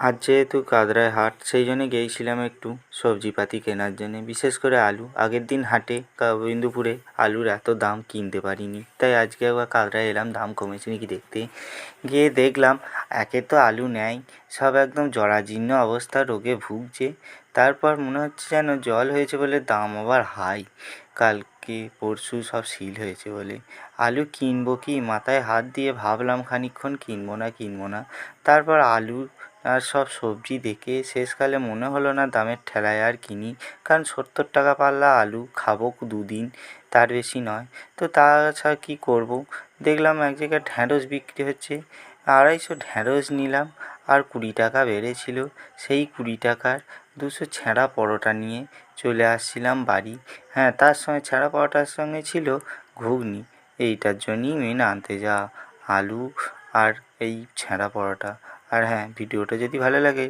আজ যেহেতু কাদরায় হাট সেই জন্যে গিয়েছিলাম একটু সবজিপাতি কেনার জন্যে, বিশেষ করে আলু। আগের দিন হাটে গোবিন্দপুরে আলুর এত দাম কিনতে পারিনি, তাই আজকে আবার কাদরায় এলাম দাম কমেছে নাকি দেখতে। গিয়ে দেখলাম একে তো আলু নেই, সব একদম জরাজীর্ণ অবস্থা, রোগে ভুগছে। তারপর মনে হচ্ছে যেন জল হয়েছে বলে দাম আবার হাই, কালকে পরশু সব সিল হয়েছে বলে। আলু কিনবো কি মাথায় হাত দিয়ে ভাবলাম খানিকক্ষণ কিনবো না। তারপর আলু আর সব সবজি দেখে শেষকালে মনে হলো না দামের ঠেলায় আর কিনি, কারণ 70 টাকা পাল্লা আলু খাবো দুদিন, তার বেশি নয়। তো তাছাড়া কী করবো, দেখলাম এক জায়গায় ঢ্যাঁড়স বিক্রি হচ্ছে, 250 ঢ্যাঁড়স নিলাম। আর 20 টাকা বেড়েছিল, সেই 20 টাকার 200 ছেঁড়া পরোটা নিয়ে চলে আসছিলাম বাড়ি। হ্যাঁ, তার সঙ্গে ছেঁড়া পরোটার সঙ্গে ছিল ঘুগনি। এইটার জন্যই মেন আনতে যাওয়া, আলু আর এই ছেঁড়া পরোটা। আর হ্যাঁ, ভিডিওটা যদি ভালো লাগে